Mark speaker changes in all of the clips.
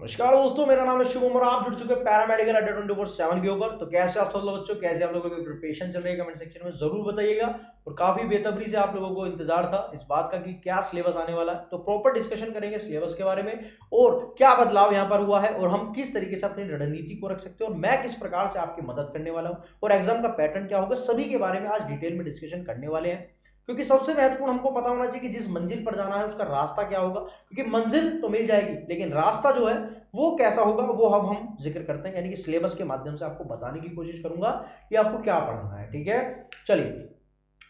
Speaker 1: नमस्कार दोस्तों, मेरा नाम है शुभम और आप जुड़ चुके हैं पैरामेडिकल अड्डा 24/7 के ऊपर। तो कैसे आप सब लोग बच्चों, कैसे आप लोगों की प्रिपरेशन चल रही है, कमेंट सेक्शन में जरूर बताइएगा। और काफी बेतबरी से आप लोगों को इंतजार था इस बात का कि क्या सिलेबस आने वाला है, तो प्रॉपर डिस्कशन करेंगे सिलेबस के बारे में और क्या बदलाव यहाँ पर हुआ है और हम किस तरीके से अपनी रणनीति को रख सकते हैं और मैं किस प्रकार से आपकी मदद करने वाला हूँ और एग्जाम का पैटर्न क्या होगा, सभी के बारे में आज डिटेल में डिस्कशन करने वाले हैं। क्योंकि सबसे महत्वपूर्ण हमको पता होना चाहिए कि जिस मंजिल पर जाना है उसका रास्ता क्या होगा, क्योंकि मंजिल तो मिल जाएगी लेकिन रास्ता जो है वो कैसा होगा वो अब हम जिक्र करते हैं, यानी कि सिलेबस के माध्यम से आपको बताने की कोशिश करूंगा कि आपको क्या पढ़ना है। ठीक है, चलिए।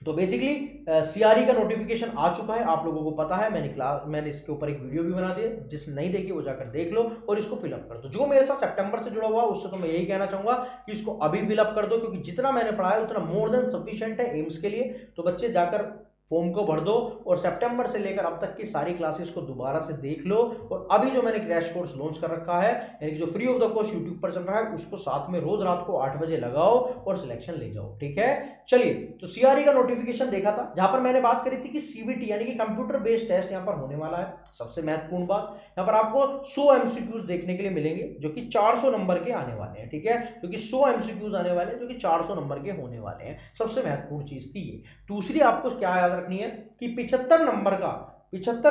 Speaker 1: तो बेसिकली सीआरई का नोटिफिकेशन आ चुका है, आप लोगों को पता है। मैंने इसके ऊपर एक वीडियो भी बना दी है, जिसने नहीं देखी वो जाकर देख लो और इसको फिलअप कर दो। जो मेरे साथ सितंबर से जुड़ा हुआ उससे तो मैं यही कहना चाहूंगा कि इसको अभी फिलअप कर दो, क्योंकि जितना मैंने पढ़ा है उतना मोर देन सफिशिएंट है एम्स के लिए। तो बच्चे जाकर फॉर्म को भर दो और सितंबर से लेकर अब तक की सारी क्लासेस को दोबारा से देख लो। और अभी जो मैंने क्रैश कोर्स लॉन्च कर रखा है, यानी कि जो free of the cost YouTube पर चल रहा है, उसको साथ में रोज रात को 8 बजे लगाओ और सिलेक्शन ले जाओ। ठीक है, चलिए। तो सीआरई का नोटिफिकेशन देखा था, जहां पर मैंने बात करी थी कि सीबीटी यानी कि कंप्यूटर बेस्ड टेस्ट यहां पर होने वाला है। सबसे महत्वपूर्ण बात, यहां पर आपको 100 एमसीक्यूज देखने के लिए मिलेंगे जो कि 400 नंबर के आने वाले हैं। ठीक है, क्योंकि 100 एमसीक्यूज आने वाले हैं जो कि 400 नंबर के होने वाले हैं। सबसे महत्वपूर्ण चीज थी ये। दूसरी आपको क्या याद रखनी है कि 75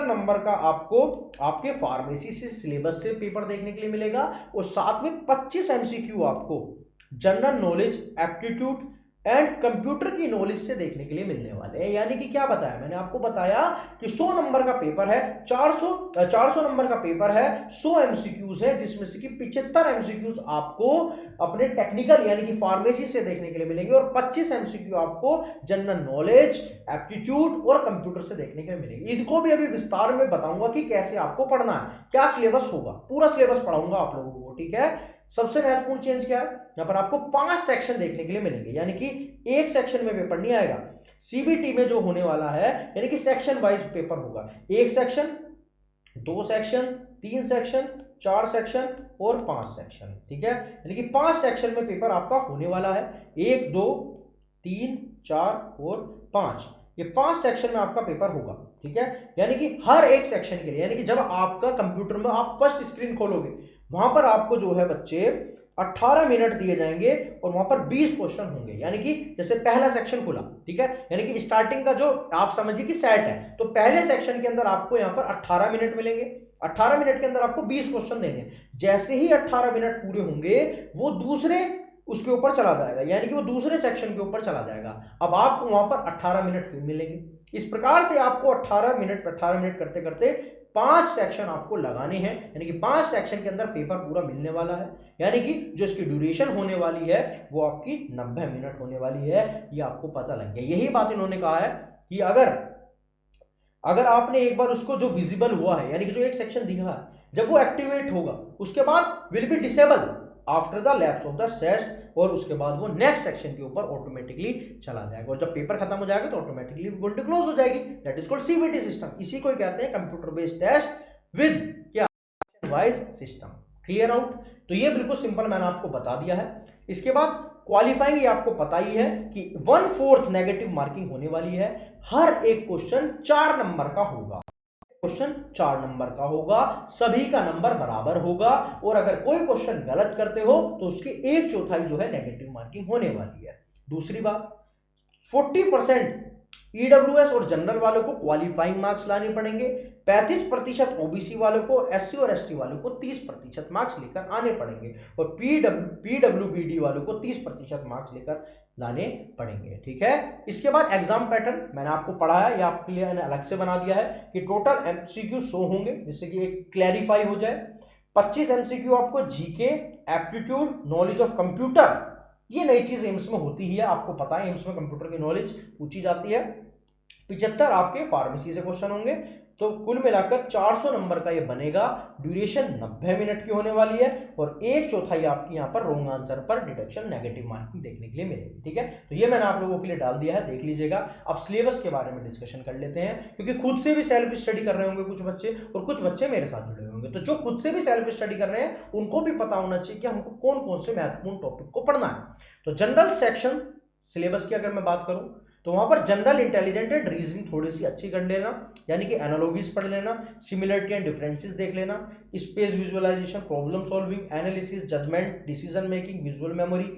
Speaker 1: नंबर का आपको आपके फार्मेसी से सिलेबस से पेपर देखने के लिए मिलेगा और साथ में 25 एमसीक्यू आपको general knowledge, aptitude and computer की नॉलेज से देखने के लिए मिलने वाले हैं। यानी कि क्या बताया मैंने आपको, बताया कि 100 नंबर का पेपर है, 400 नंबर का पेपर है, 100 एमसीक्यूज है, जिसमें से कि 75 एमसीक्यूज आपको अपने टेक्निकल यानी कि फार्मेसी से देखने के लिए मिलेंगे और 25 एमसीक्यू आपको जनरल नॉलेज, एप्टीट्यूड और कंप्यूटर से देखने के लिए मिलेंगे। इनको भी अभी विस्तार में बताऊंगा कि कैसे आपको पढ़ना है, क्या सिलेबस होगा, पूरा सिलेबस पढ़ाऊंगा आप लोगों को। ठीक है, सबसे महत्वपूर्ण चेंज क्या है, यहां पर आपको 5 सेक्शन देखने के लिए मिलेंगे, यानी कि एक सेक्शन में पेपर नहीं आएगा। सीबीटी में जो होने वाला है, यानी कि सेक्शन वाइज पेपर होगा। एक सेक्शन, 2 सेक्शन, 3 सेक्शन, 4 सेक्शन और 5 सेक्शन। ठीक है, यानी कि 5 सेक्शन में पेपर आपका होने वाला है। 1, 2, 3, 4 और 5, ये 5 सेक्शन में आपका पेपर होगा। ठीक है, यानी कि हर एक सेक्शन के लिए, यानी कि जब आपका कंप्यूटर में आप फर्स्ट स्क्रीन खोलोगे, वहां पर आपको जो है बच्चे 18 मिनट दिए जाएंगे और वहां पर 20 क्वेश्चन होंगे। यानी कि जैसे पहला सेक्शन खुला, ठीक है, यानी कि स्टार्टिंग का जो आप समझिए कि सेट है, तो पहले सेक्शन के अंदर आपको यहां पर 18 मिनट मिलेंगे। 18 मिनट के अंदर आपको 20 क्वेश्चन देंगे। जैसे ही 18 मिनट पूरे होंगे वो दूसरे उसके ऊपर चला जाएगा, यानी कि वो दूसरे सेक्शन के ऊपर चला जाएगा। अब आपको वहां पर 18 मिनट फिर मिलेंगे। इस प्रकार से आपको 18 मिनट करते करते 5 सेक्शन आपको लगाने हैं, यानी कि 5 सेक्शन के अंदर पेपर पूरा मिलने वाला है। यानी कि जो इसकी ड्यूरेशन होने वाली है वो आपकी 90 मिनट होने वाली है। ये आपको पता लग गया। यही बात इन्होंने कहा है कि अगर आपने एक बार उसको जो विजिबल हुआ है, यानी कि जो एक सेक्शन दिखा है, जब वो एक्टिवेट होगा उसके बाद will be disable after the lapse of the test, और उसके बाद वो नेक्स्ट सेक्शन के ऊपर ऑटोमेटिकली चला जाएगा और जब पेपर खत्म हो जाएगा तो ऑटोमेटिकली विंडो क्लोज हो जाएगी। That is called CBT system. इसी को कहते हैं कंप्यूटर बेस्ड टेस्ट विद क्या वाइज सिस्टम। Clear out? तो ये बिल्कुल सिंपल मैंने आपको बता दिया है। इसके बाद क्वालिफाइंग, ये आपको पता ही है कि 1/4 नेगेटिव मार्किंग होने वाली है। हर एक क्वेश्चन 4 नंबर का होगा। क्वेश्चन 4 नंबर का होगा, सभी का नंबर बराबर होगा और अगर कोई क्वेश्चन गलत करते हो तो उसकी 1/4 जो है नेगेटिव मार्किंग होने वाली है। दूसरी बात, 40% ईडब्ल्यूएस और जनरल वालों को क्वालिफाइंग मार्क्स लाने पड़ेंगे। 35% ओबीसी वालों को, एससी और एसटी वालों को 30% मार्क्स लेकर आने पड़ेंगे और पीडब्ल्यूबीडी वालों को 30% मार्क्स लेकर लाने पड़ेंगे। ठीक है, इसके बाद एग्जाम पैटर्न मैंने आपको पढ़ाया या आपके लिए मैंने अलग से बना दिया है कि टोटल एमसीक्यू 100 होंगे, जिससे कि एक क्लैरिफाई हो जाए। 25 एमसीक्यू आपको GK, aptitude, knowledge of computer, ये नई चीज एम्स में होती ही है, आपको पता है एम्स में कंप्यूटर की नॉलेज पूछी जाती है। 75 आपके फार्मेसी से क्वेश्चन होंगे। तो कुल मिलाकर 400 नंबर का ये बनेगा। ड्यूरेशन 90 मिनट की होने वाली है और 1/4 आपकी यहाँ पर रॉन्ग आंसर पर डिडक्शन नेगेटिव मार्किंग देखने के लिए मिलेगी। ठीक है, तो ये मैंने आप लोगों के लिए डाल दिया है, देख लीजिएगा। अब सिलेबस के बारे में डिस्कशन कर लेते हैं, क्योंकि खुद से भी सेल्फ स्टडी कर रहे होंगे कुछ बच्चे और कुछ बच्चे मेरे साथ जुड़े होंगे। तो जो खुद से भी सेल्फ स्टडी कर रहे हैं उनको भी पता होना चाहिए कि हमको कौन कौन से महत्वपूर्ण टॉपिक को पढ़ना है। तो जनरल सेक्शन सिलेबस की अगर मैं बात करूं तो वहां पर जनरल इंटेलिजेंट एंड रीजनिंग थोड़ी सी अच्छी कर लेना, यानी कि एनालॉजीज पढ़ लेना, सिमिलरिटी एंड डिफरेंसेस देख लेना, space visualization, problem solving, analysis, judgment, decision making, visual memory,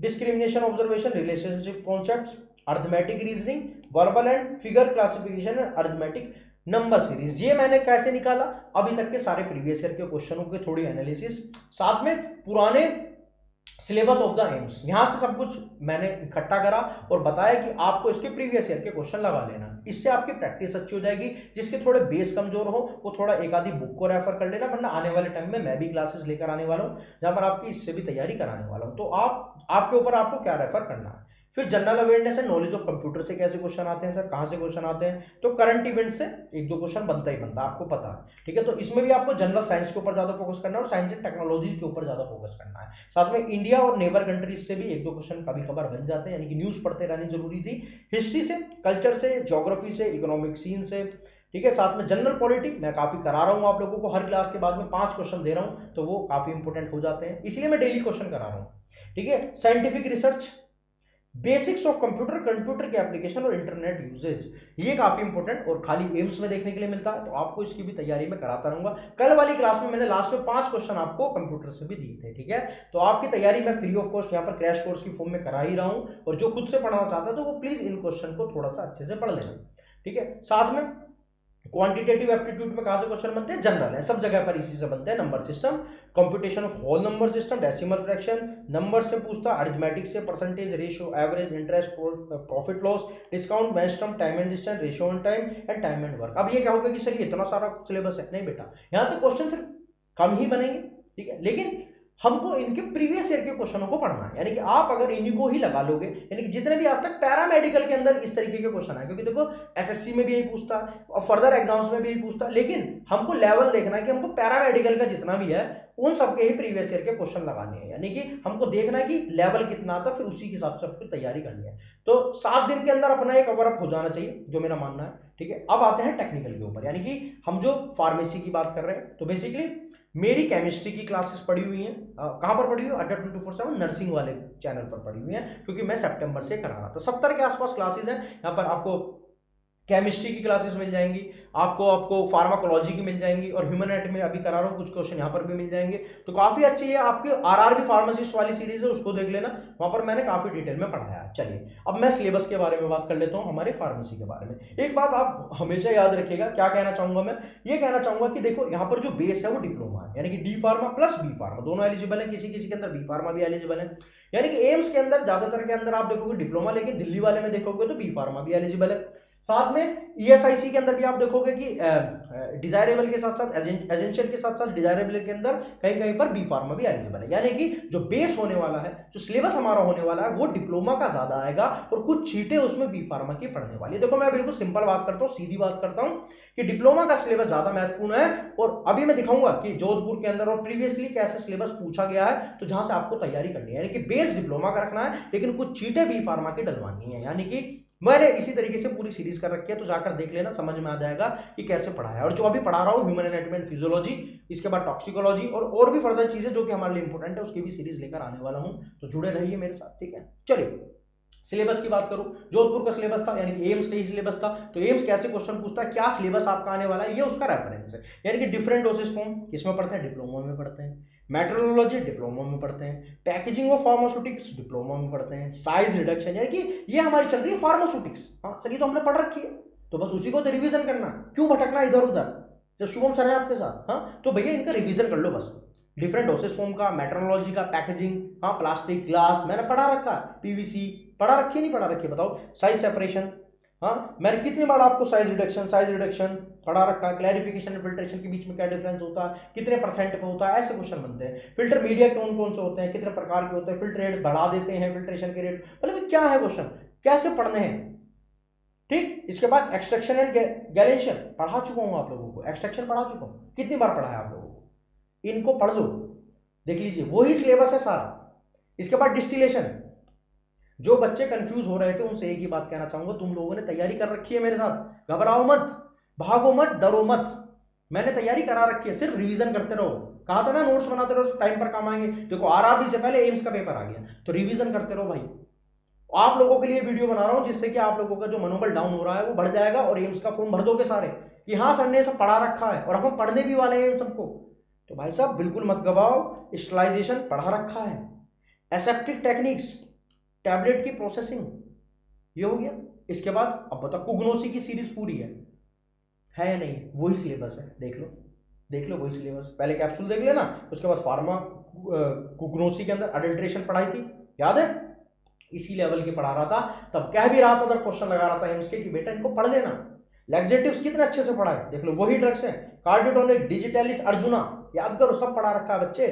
Speaker 1: discrimination observation, relationship concepts, arithmetic reasoning, verbal and figure classification and arithmetic number series. ये मैंने कैसे निकाला, अभी तक के सारे प्रीवियस ईयर के क्वेश्चनों के थोड़ी एनालिसिस, साथ में पुराने सिलेबस ऑफ द एम्स, यहां से सब कुछ मैंने इकट्ठा करा और बताया कि आपको इसके प्रीवियस ईयर के क्वेश्चन लगा लेना, इससे आपकी प्रैक्टिस अच्छी हो जाएगी। जिसके थोड़े बेस कमजोर हो वो थोड़ा एक आधी बुक को रेफर कर लेना, वरना आने वाले टाइम में मैं भी क्लासेस लेकर आने वाला हूं जहां पर आपकी इससे भी तैयारी कराने वाला हूं, तो आपके ऊपर आपको क्या रेफर करना है। फिर general awareness and knowledge of computer से कैसे क्वेश्चन आते हैं सर, कहां से क्वेश्चन आते हैं, तो करंट इवेंट से एक दो क्वेश्चन बनता ही बनता है, आपको पता है, ठीक है। तो इसमें भी आपको जनरल साइंस के ऊपर ज्यादा फोकस करना है और साइंस एंड टेक्नोलॉजी के ऊपर ज्यादा फोकस करना है। साथ में इंडिया और नेबर कंट्रीज से भी एक दो क्वेश्चन कभी खबर बन जाते हैं, यानी कि न्यूज पढ़ते रहनी जरूरी थी। हिस्ट्री से, कल्चर से, ज्योग्राफी से, इकोनॉमिक सीन से, ठीक है। साथ में जनरल पॉलिटी मैं काफी करा रहा हूं आप लोगों को, हर क्लास के बाद में 5 क्वेश्चन दे रहा हूं, तो वो काफी इंपोर्टेंट हो जाते हैं, इसलिए मैं डेली क्वेश्चन करा रहा हूं, ठीक है। Scientific research, basics of computer, computer के एप्लीकेशन और इंटरनेट यूजेज, ये काफी इंपॉर्टेंट और खाली एम्स में देखने के लिए मिलता है, तो आपको इसकी भी तैयारी में कराता रहूंगा। कल वाली क्लास में मैंने लास्ट में 5 क्वेश्चन आपको कंप्यूटर से भी दिए थे, ठीक है। तो आपकी तैयारी मैं फ्री ऑफ कॉस्ट यहाँ पर क्रैश कोर्स की फॉर्म में करा ही रहा हूं, और जो खुद से पढ़ना चाहता है तो वो प्लीज इन क्वेश्चन को थोड़ा सा अच्छे से पढ़ लेना, ठीक है। साथ में क्वांटिटेटिव एप्टीट्यूड में कहां से क्वेश्चन बनते हैं, जनरल है, सब जगह पर इसी से बनते हैं। Number system, computation of whole number system, decimal fraction, number से पूछता, अरिथमेटिक से, percentage, ratio, average, interest, profit loss, discount, maximum, time and distance, ratio on time and time and work. अब ये क्या होगा कि सर ये इतना सारा सिलेबस है, नहीं बेटा, यहां से क्वेश्चन सिर्फ कम ही बनेंगे, ठीक है, लेकिन हमको इनके प्रीवियस ईयर के क्वेश्चनों को पढ़ना है, यानी कि आप अगर इन्हीं को ही लगा लोगे, यानी कि जितने भी आज तक पैरामेडिकल के अंदर इस तरीके के क्वेश्चन है, क्योंकि देखो एसएससी में भी यही पूछता है और फर्दर एग्जाम्स में भी यही पूछता है, लेकिन हमको लेवल देखना है कि हमको पैरामेडिकल का जितना भी है उन सबके ही प्रीवियस ईयर के क्वेश्चन लगाने हैं, यानी कि हमको देखना है कि लेवल कितना आता, फिर उसी के हिसाब से आपको तैयारी करनी है। तो 7 दिन के अंदर अपना एक कवर अप हो जाना चाहिए, जो मेरा मानना है, ठीक है। अब आते हैं टेक्निकल के ऊपर, यानी कि हम जो फार्मेसी की बात कर रहे हैं, तो बेसिकली मेरी केमिस्ट्री की क्लासेस पड़ी हुई हैं, कहां पर पड़ी हुई है, अड्डा 24/7 नर्सिंग वाले चैनल पर पड़ी हुई हैं, क्योंकि मैं सितंबर से करा रहा था। 70 के आसपास क्लासेस हैं, यहाँ पर आपको केमिस्ट्री की क्लासेस मिल जाएंगी, आपको फार्माकोलॉजी की मिल जाएंगी, और ह्यूमन एनाटॉमी में अभी करा रहा हूँ, कुछ क्वेश्चन यहाँ पर भी मिल जाएंगे, तो काफी अच्छी है। आपकी आरआरबी फार्मासिस्ट वाली सीरीज है, उसको देख लेना, वहां पर मैंने काफी डिटेल में पढ़ाया है। चलिए अब मैं सिलेबस के बारे में बात कर लेता हूँ, हमारे फार्मेसी के बारे में। एक बात आप हमेशा याद रखिएगा, क्या कहना चाहूंगा मैं, ये कहना चाहूंगा कि देखो यहाँ पर जो बेस है वो डिप्लोमा है, यानी कि D pharma plus B pharma दोनों एलिजिबल है, किसी किसी के अंदर बी फार्मा भी एलिजिबल है, यानी कि एम्स के अंदर ज्यादातर के अंदर आप देखोगे डिप्लोमा, लेकिन दिल्ली वाले में देखोगे तो बी फार्मा भी एलिजिबल है। साथ में ईएसआईसी के अंदर भी आप देखोगे कि डिजायरेबल के साथ साथ एसेंशियल के साथ साथ डिजायरेबल के अंदर कहीं कहीं पर बी फार्मा भी एलिजिबल है, यानी कि जो बेस होने वाला है, जो सिलेबस हमारा होने वाला है, वो डिप्लोमा का ज्यादा आएगा और कुछ चीटें उसमें बी फार्मा की पढ़ने वाली है। देखो मैं बिल्कुल सिंपल बात करता हूँ, सीधी बात करता हूँ कि डिप्लोमा का सिलेबस ज्यादा महत्वपूर्ण है, और अभी मैं दिखाऊंगा कि जोधपुर के अंदर और प्रीवियसली कैसे सिलेबस पूछा गया है, तो जहां से आपको तैयारी करनी है, यानी कि बेस डिप्लोमा का रखना है, लेकिन कुछ चीटें बी फार्मा की डलवानी है, यानी कि मैंने इसी तरीके से पूरी सीरीज कर रखी है, तो जाकर देख लेना, समझ में आ जाएगा कि कैसे पढ़ाया है। और जो अभी पढ़ा रहा हूँ ह्यूमन एनाटॉमी एंड फिजियोलॉजी, इसके बाद टॉक्सिकोलॉजी और भी फर्दर चीजें जो कि हमारे लिए इंपॉर्टेंट है, उसकी भी सीरीज लेकर आने वाला हूं, तो जुड़े रहिए मेरे साथ, ठीक है। चलिए सिलेबस की बात करूं, जोधपुर का सिलेबस था, यानी कि एम्स का ही सिलेबस था, तो एम्स कैसे क्वेश्चन पूछता है, क्या सिलेबस आपका आने वाला है, ये उसका रेफरेंस है, यानी कि डिफरेंट डोसेज फॉर्म किसमें पढ़ते हैं, डिप्लोमा में पढ़ते हैं, मेट्रोलॉजी डिप्लोमा में पढ़ते हैं, पैकेजिंग ऑफ फार्मास्यूटिक्स डिप्लोमा में पढ़ते हैं, साइज रिडक्शन, यानी कि ये हमारी चल रही है फार्मास्यूटिक्स, हाँ सर ये तो हमने पढ़ रखी है, तो बस उसी को तो रिवीजन करना, क्यों भटकना इधर उधर, जब शुभम सर है आपके साथ, हाँ तो भैया इनका रिवीजन कर लो बस। डिफरेंट डोसेज फॉर्म का, मेट्रोलॉजी का, पैकेजिंग, हाँ प्लास्टिक ग्लास मैंने पढ़ा रखा है, पीवीसी पढ़ा रखी नहीं पढ़ा रखी बताओ, साइज सेपरेशन, हाँ मैंने कितनी बार आपको साइज रिडक्शन पढ़ा रखा है, क्लैरिफिकेशन और फिल्ट्रेशन के बीच में क्या डिफरेंस होता है, कितने परसेंट पे होता है, ऐसे क्वेश्चन बनते हैं। फिल्टर मीडिया कौन कौन से होते हैं, कितने प्रकार के होते हैं, फिल्टर रेट बढ़ा देते हैं, फिल्ट्रेशन के रेट, मतलब क्या है क्वेश्चन, कैसे पढ़ने हैं, ठीक। इसके बाद एक्सट्रैक्शन एंड गैलेंशन पढ़ा चुका हूं आप लोगों को, एक्सट्रैक्शन पढ़ा चुका हूं, कितनी बार पढ़ा है आप लोगों को, इनको पढ़ लो, देख लीजिए वही सिलेबस है सारा। इसके बाद डिस्टिलेशन, जो बच्चे कंफ्यूज हो रहे थे उनसे एक ही बात कहना चाहूंगा, तुम लोगों ने तैयारी कर रखी है मेरे साथ, घबराओ मत, भागो मत, डरो मत, मैंने तैयारी करा रखी है, सिर्फ रिवीजन करते रहो, कहा था ना नोट्स बनाते रहो, टाइम पर काम आएंगे। देखो आरआरबी से पहले एम्स का पेपर आ गया, तो रिवीजन करते रहो भाई, आप लोगों के लिए वीडियो बना रहा हूं जिससे कि आप लोगों का जो मनोबल डाउन हो रहा है वो बढ़ जाएगा और एम्स का फॉर्म भर दोगे सारे कि हाँ सर ने सब पढ़ा रखा है और हम पढ़ने भी वाले हैं इन सबको। तो भाई साहब बिल्कुल मत घबराओ, स्टरलाइजेशन पढ़ा रखा है, एसेप्टिक टेक्निक्स, टैबलेट की प्रोसेसिंग, ये हो गया। इसके बाद अब बताओ कुग्नोसी की सीरीज पूरी है या नहीं? वही सिलेबस है, देख लो वही सिलेबस। पहले कैप्सूल देख लेना, उसके बाद फार्मा कुग्नोसी के अंदर अडल्ट्रेशन पढ़ाई थी, याद है? इसी लेवल की पढ़ा रहा था, तब कह भी रहा था, तब क्वेश्चन लगा रहा था एम्स के कि बेटा इनको पढ़ लेना। लैक्सेटिव्स कितने अच्छे से पढ़ा है, देख लो वही ड्रग्स हैं। कार्डियोटोनिक, डिजिटलिस, अर्जुना, याद करो, सब पढ़ा रखा है बच्चे।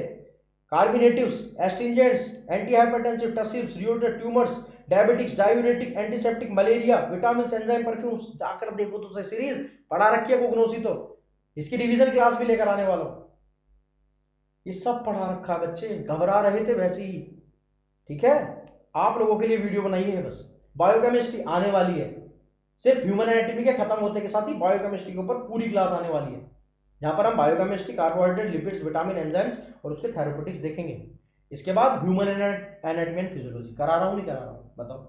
Speaker 1: कार्बिनेटिव्स, एस्ट्रिंजेंट्स, एंटी हाइपरटेंसिव, टसिल्स, रियोटेड tumours, diabetics, diuretic, antiseptic, malaria, vitamin, enzyme, perfumes, जाकर देखो तो सीरीज पढ़ा रखी है कुग्नोसी। तो इसकी रिवीजन क्लास भी लेकर आने वाला हूं। ये सब पढ़ा रखा है बच्चे, घबरा रहे थे वैसे ही, ठीक है? आप लोगों के लिए वीडियो बनाई है बस। बायोकेमिस्ट्री आने वाली है, सिर्फ ह्यूमन एनाटॉमी के खत्म होते के साथ ही बायोकेमिस्ट्री के ऊपर पूरी क्लास आने वाली है, जहां पर हम biochemistry, carbohydrate, lipids, vitamin, enzymes और उसके थेरेपेटिक्स देखेंगे। इसके बाद ह्यूमन एनाटॉमी एंड फिजियोलॉजी करा रहा हूं नहीं करा रहा हूं, बताओ?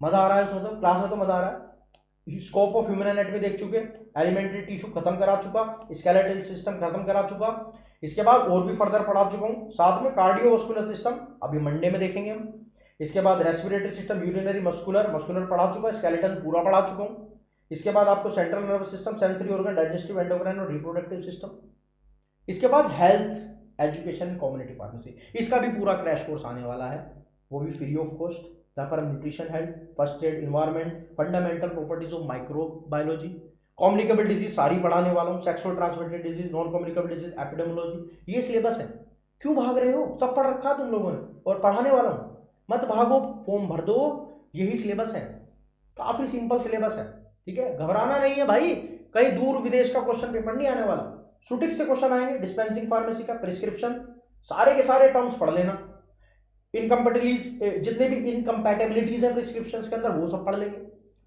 Speaker 1: मजा आ रहा है उसमें? तो क्लास में तो मजा आ रहा है। स्कोप ऑफ ह्यूमन एनाटॉमी देख चुके, एलिमेंट्री टिश्यू खत्म करा चुका, स्केलेटल सिस्टम खत्म करा चुका। इसके बाद और भी फर्दर पढ़ा चुका हूं, साथ में कार्डियोवास्कुलर सिस्टम अभी मंडे में देखेंगे हम। इसके बाद रेस्पिरेटरी सिस्टम, यूरिनरी, मस्कुलर पढ़ा चुका, स्केलेटन पूरा पढ़ा चुका हूं। इसके बाद आपको central nervous system, sensory organ, digestive, endocrine और रिप्रोडक्टिव सिस्टम। इसके बाद हेल्थ एजुकेशन, कम्युनिटी फार्मेसी, इसका भी पूरा क्रैश कोर्स आने वाला है, वो भी फ्री ऑफ कॉस्ट, जहां पर हम nutrition, health, first aid, environment, fundamental properties of microbiology, communicable disease सारी पढ़ाने वाला हूं, sexual transmitted disease, non communicable disease, epidemiology. ये सिलेबस है। क्यों भाग रहे हो? सब पढ़ रखा तुम लोगों ने और पढ़ाने वाला हूं, मत भागो, फॉर्म भर दो, यही सिलेबस है, काफी सिंपल सिलेबस है, ठीक है? घबराना नहीं है भाई, कहीं दूर विदेश का क्वेश्चन पेपर नहीं आने वाला, सुटिक से क्वेश्चन आएंगे। डिस्पेंसिंग फार्मेसी का प्रिस्क्रिप्शन, सारे के सारे टर्म्स पढ़ लेना। इनकम्पेटिबिलिटीज, जितने भी इनकम्पैटिबिलिटीज है प्रिस्क्रिप्शन के अंदर, वो सब पढ़ लेंगे।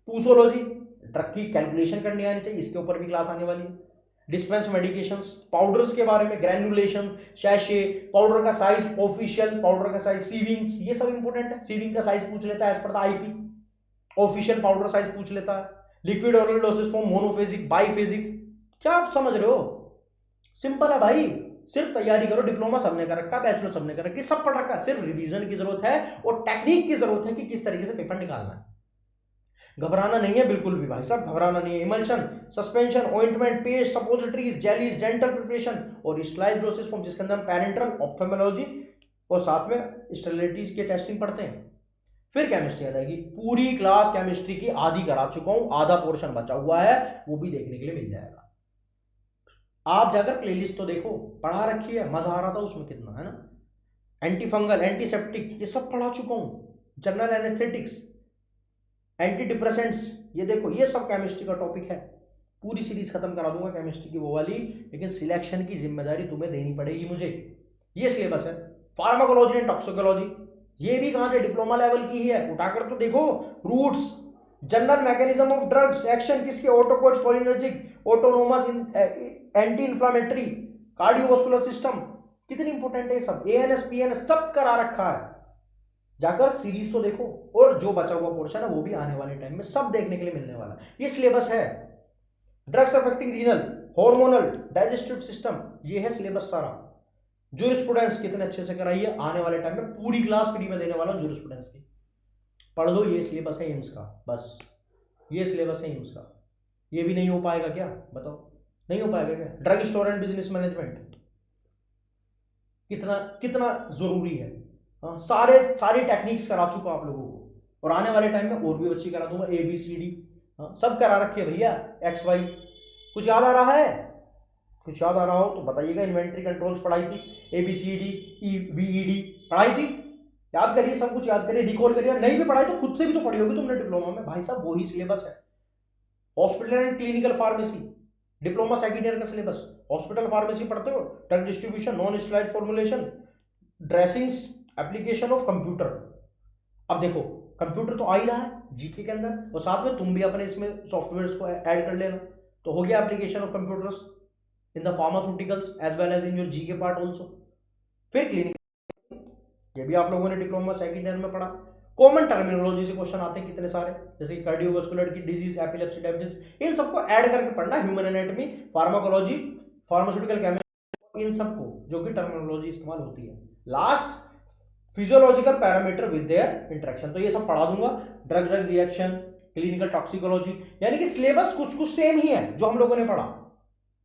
Speaker 1: पूसोलॉजी, ड्रग की कैलकुलेशन करनी आनी चाहिए, इसके ऊपर भी क्लास आने वाली है। डिस्पेंस मेडिकेशंस, पाउडर्स के बारे में, ग्रैनुलेशन, शैशे, पाउडर का साइज, ऑफिशियल पाउडर का साइज, सीविंग्स, ये सब इंपोर्टेंट है। सीविंग का साइज पूछ लेता है as per the IP, official powder size पूछ लेता है। Liquid oral dosage form, monophasic, biphasic, क्या आप समझ रहे हो? सिंपल है भाई, सिर्फ तैयारी करो। डिप्लोमा सबने कर रखा, बैचलर सबने कर रखा, सब पढ़ रखा, सिर्फ रिवीजन की जरूरत है और टेक्निक की जरूरत है कि किस तरीके से पेपर निकालना है। घबराना नहीं है बिल्कुल भी भाई साहब, घबराना नहीं है। Emulsion, suspension, ointment, paste, suppositories, jellies, dental preparation और स्टरलाइज्ड डोसेज फॉर्म, जिसके अंदर हम पेरेंटल, ऑप्थेल्मोलॉजी और साथ में स्टेरिलिटी के टेस्टिंग पढ़ते हैं। फिर केमिस्ट्री आ जाएगी, पूरी क्लास केमिस्ट्री की आधी करा चुका हूं, आधा पोर्शन बचा हुआ है, वो भी देखने के लिए मिल जाएगा। आप जाकर प्लेलिस्ट तो देखो, पढ़ा रखी है, मजा आ रहा था उसमें कितना, है ना? एंटी फंगल, एंटीसेप्टिक, ये सब पढ़ा चुका हूं। जनरल एनेस्थेटिक्स, एंटी डिप्रेसेंट्स, ये देखो, ये सब केमिस्ट्री का टॉपिक है। पूरी सीरीज खत्म करा दूंगा केमिस्ट्री की वो वाली, लेकिन सिलेक्शन की जिम्मेदारी तुम्हें देनी पड़ेगी मुझे। ये सिलेबस है। फार्माकोलॉजी एंड टॉक्सिकोलॉजी, ये भी कहां से, डिप्लोमा लेवल की ही है, उठाकर तो देखो। Routes, general mechanism of drugs action किसके, ऑटोकोलिनर्जिक, autonomous, anti inflammatory, cardiovascular system, कितनी इंपॉर्टेंट है सब। एएनएस, पीएनएस सब करा रखा है, जाकर सीरीज तो देखो। और जो बचा हुआ पोर्शन है वो भी आने वाले टाइम में सब देखने के लिए मिलने वाला है। ये सिलेबस है। Drugs affecting renal, hormonal, digestive system, ये है सिलेबस सारा। जूरिस्प्रूडेंस कितने अच्छे से कराइए, आने वाले टाइम में पूरी क्लास फ्री में देने वाला हूं जूरिस्प्रूडेंस की, पढ़ लो। ये सिलेबस है एम्स का, बस ये सिलेबस है एम्स का। ये भी नहीं हो पाएगा क्या, बताओ? नहीं हो पाएगा क्या? Drug store and business management कितना कितना जरूरी है। हाँ, सारी टेक्निक्स करा चुका आप लोगों को, और आने वाले टाइम में और भी अच्छी करा दूंगा। ABCD, हाँ, सब करा रखी है भैया। XY, कुछ याद आ रहा है? कुछ याद आ रहा हो तो बताइएगा। इन्वेंट्री कंट्रोल्स पढ़ाई थी, ABCD, EBED पढ़ाई थी, याद करिए, सब कुछ याद करिए, रिकॉल करिए। नहीं भी पढ़ाई तो खुद से भी तो पढ़ी होगी तुमने डिप्लोमा में, भाई साहब वही सिलेबस है। Hospital and clinical pharmacy, diploma second year का सिलेबस। हॉस्पिटल फार्मेसी पढ़ते हो, drug distribution, non steroid formulation, dressings, application of computer. अब देखो, कंप्यूटर तो आ ही रहा है जीके के अंदर, और साथ में तुम भी अपने इसमें सॉफ्टवेयर्स को ऐड कर लेना, तो हो गया application of computers in the pharmaceuticals as well as in your GK part also. फिर क्लिनिक, ये भी आप लोगों ने डिप्लोमा सेकेंड ईयर में पढ़ा। कॉमन टर्मिनोलॉजी से क्वेश्चन आते हैं कितने सारे, जैसे कार्डियोवास्कुलर की डिजीज, एपिलेप्सी, डायबिटीज, इन सबको ऐड करके पढ़ना, human anatomy, pharmacology, pharmaceutical chemistry, इन सबको जो कि टर्मिनोलॉजी इस्तेमाल होती है। Last physiological parameter with their interaction, तो ये सब पढ़ा दूंगा। Drug drug reaction, clinical toxicology, यानी कि सिलेबस कुछ कुछ सेम ही है जो हम लोगों ने पढ़ा,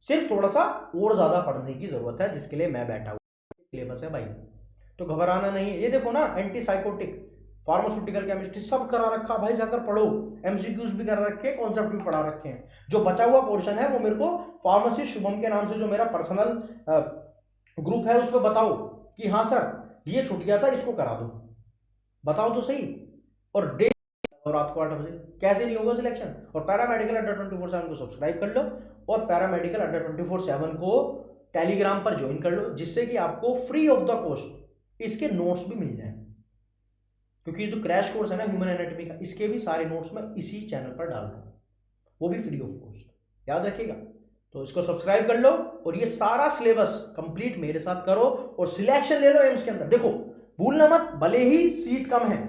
Speaker 1: सिर्फ थोड़ा सा और ज्यादा पढ़ने की जरूरत है, जिसके लिए मैं बैठा हूँ। सिलेबस है भाई, तो घबराना नहीं है। ये देखो ना, एंटी साइकोटिक, फार्मास्यूटिकल केमिस्ट्री सब करा रखा भाई, जाकर पढ़ो। एमसीक्यूज भी करा रखे हैं, कॉन्सेप्ट भी पढ़ा रखे हैं। जो बचा हुआ पोर्शन है वो मेरे को फार्मेसी शुभम के नाम से जो मेरा पर्सनल ग्रुप है उसमें बताओ कि हाँ सर ये छूट गया था, इसको करा दो, बताओ तो सही। और डे और रात को 8 बजे कैसे नहीं होगा सिलेक्शन। और पैरामेडिकल अड्डा 24/7 को सब्सक्राइब कर लो, और पैरामेडिकल अड्डा 24/7 को टेलीग्राम पर ज्वाइन कर लो, जिससे कि आपको फ्री ऑफ द कॉस्ट इसके नोट्स भी मिल जाए, क्योंकि जो क्रैश कोर्स है ना ह्यूमन एनाटॉमी का, इसके भी सारे नोट्स मैं इसी चैनल पर डाल रहा हूं, वो भी फ्री ऑफ कॉस्ट, याद रखिएगा। तो इसको सब्सक्राइब कर लो और ये सारा सिलेबस कंप्लीट मेरे साथ करो और सिलेक्शन ले लो एम्स के अंदर। देखो भूलना मत, भले ही सीट कम है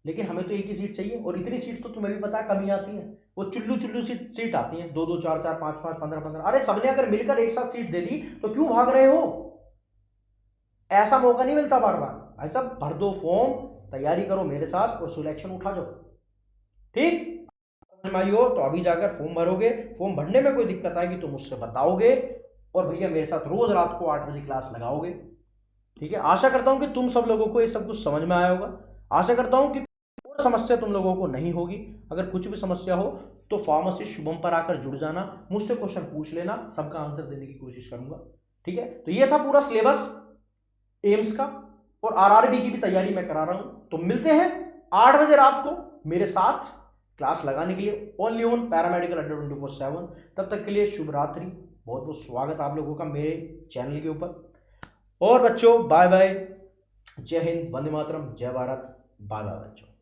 Speaker 1: लेकिन हमें तो एक ही सीट चाहिए, और इतनी सीट तो तुम्हें भी पता है कम ही आती है, वो चुल्लू चुल्लू सीट आती है, 2 2 4 4 5 5 15 15। अरे सबने अगर मिलकर एक साथ सीट दे दी तो क्यों भाग रहे हो, ऐसा मौका नहीं मिलता बार बार। भाई साहब भर दो फॉर्म, तैयारी करो मेरे साथ और सिलेक्शन उठा जाओ, ठीक। हो तो अभी जाकर फॉर्म भरोगे, फॉर्म भरने में कोई दिक्कत आएगी तो मुझसे बताओगे, और भैया मेरे साथ रोज रात को 8 बजे क्लास लगाओगे, ठीक है। आशा करता हूं कि तुम सब लोगों को ये सब कुछ समझ में आया होगा। आशा करता हूं कि कोई समस्या तुम लोगों को नहीं होगी। अगर कुछ भी समस्या हो तो फार्मेसी शुभम पर आकर जुड़ जाना, मुझसे क्वेश्चन पूछ लेना, सबका आंसर देने की कोशिश करूंगा, ठीक है। तो ये था पूरा सिलेबस एम्स का, और आरआरबी की भी तैयारी मैं करा रहा हूं। तो मिलते हैं 8 बजे रात को मेरे साथ क्लास लगाने के लिए, ओनली ऑन पैरामेडिकल अड्डा 24/7। तब तक के लिए शुभ रात्रि, बहुत बहुत स्वागत आप लोगों का मेरे चैनल के ऊपर। और बच्चों बाय बाय, जय हिंद, वंदे मातरम, जय भारत, बाय बाय बच्चों।